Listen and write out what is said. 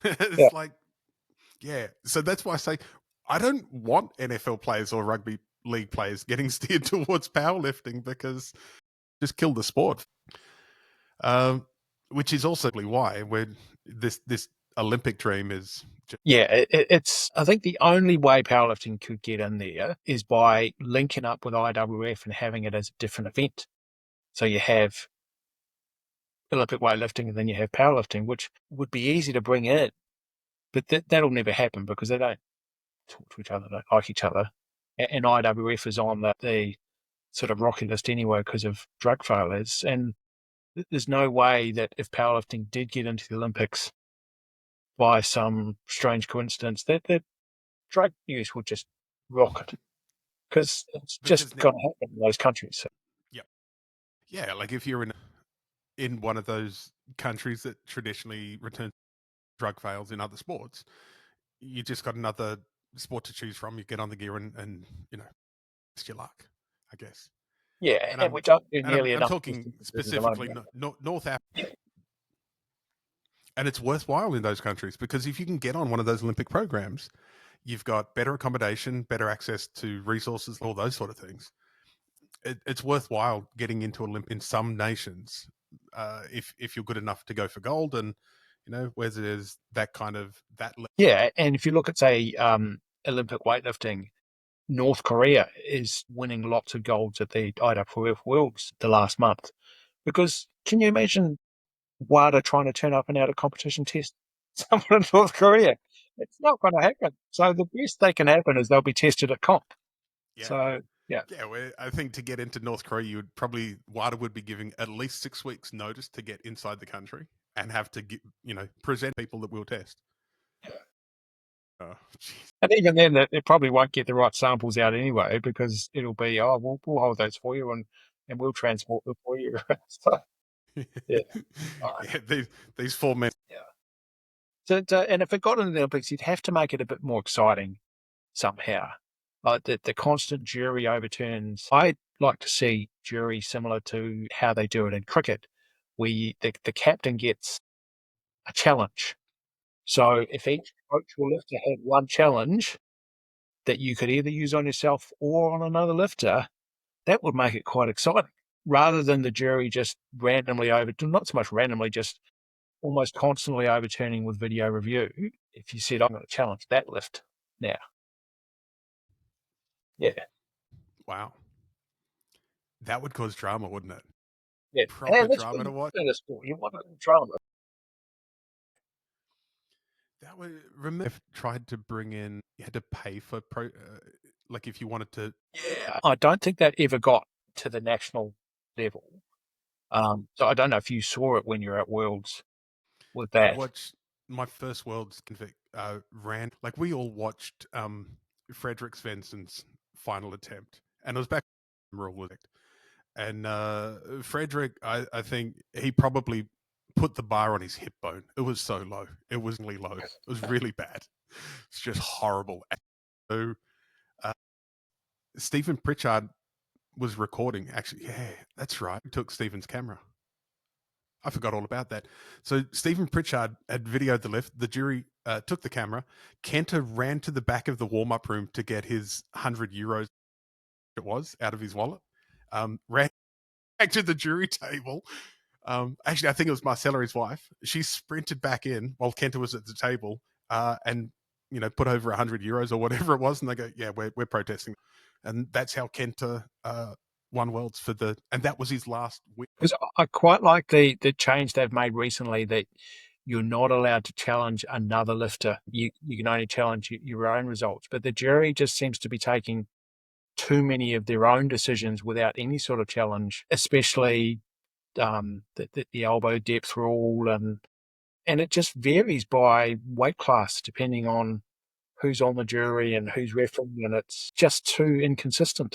Yeah. It's like, yeah. So that's why I say I don't want NFL players or rugby league players getting steered towards powerlifting because just kill the sport. Um, which is also why when this Olympic dream is just, Yeah, it's. I think the only way powerlifting could get in there is by linking up with IWF and having it as a different event. So you have Olympic weightlifting and then you have powerlifting, which would be easy to bring in, but that'll never happen because they don't talk to each other, don't like each other. And IWF is on the sort of rocky list anyway because of drug failures. And there's no way that if powerlifting did get into the Olympics by some strange coincidence, that drug use would just rocket because it's because just going to happen in those countries. So, yeah, yeah, like if you're in one of those countries that traditionally return drug fails in other sports, you just got another sport to choose from. You get on the gear and it's your luck, I guess. yeah, And and we don't do I'm nearly I'm enough talking testing at the specifically moment. North Africa, and it's worthwhile in those countries because if you can get on one of those Olympic programs, you've got better accommodation, better access to resources, all those sort of things. It's worthwhile getting into Olymp in some nations if you're good enough to go for gold, and where there's that kind of that. Yeah, and if you look at, say, Olympic weightlifting, North Korea is winning lots of golds at the IWF Worlds the last month. Because can you imagine WADA trying to turn up and out a competition test someone in North Korea? It's not going to happen. So the best they can happen is they'll be tested at comp. Yeah, So, yeah. yeah. I think to get into North Korea, you would probably WADA would be giving at least 6 weeks notice to get inside the country and have to present people that will test. Oh, jeez. And even then, they probably won't get the right samples out anyway because it'll be, oh, we'll hold those for you and we'll transport them for you. So, yeah. Yeah, these 4 men. Yeah. And if it got into the Olympics, you'd have to make it a bit more exciting somehow. Like the constant jury overturns. I'd like to see jury similar to how they do it in cricket, where the captain gets a challenge. So if each coach or lifter had one challenge that you could either use on yourself or on another lifter, that would make it quite exciting. Rather than the jury just randomly not so much randomly, just almost constantly overturning with video review. If you said, I'm going to challenge that lift now. Yeah. Wow, that would cause drama, wouldn't it? Yeah. Proper And that's drama to watch. in a sport. You want to drama. That would remember if tried to bring in. You had to pay for like if you wanted to. Yeah. I don't think that ever got to the national level. So I don't know if you saw it when you're at Worlds with I that. watched my first World's Convict ran like we all watched Frederick Svensson's final attempt, and it was back when was and Frederick, I think he probably put the bar on his hip bone. It was so low. It was really low. It was really bad. It's just horrible. So Stephen Pritchard was recording. Actually, yeah, that's right. He took Stephen's camera. I forgot all about that. So Stephen Pritchard had videoed the lift. The jury took the camera. Kenta ran to the back of the warm-up room to get his €100 it was out of his wallet. Ran back to the jury table. Actually, I think it was Marcella, his wife. She sprinted back in while Kenta was at the table and put over €100 or whatever it was. And they go, "Yeah, we're protesting," and that's how Kenta won worlds and that was his last win. Because I quite like the change they've made recently that you're not allowed to challenge another lifter. You can only challenge your own results. But the jury just seems to be taking too many of their own decisions without any sort of challenge, especially the elbow depth rule, and it just varies by weight class depending on who's on the jury and who's refereeing, and it's just too inconsistent.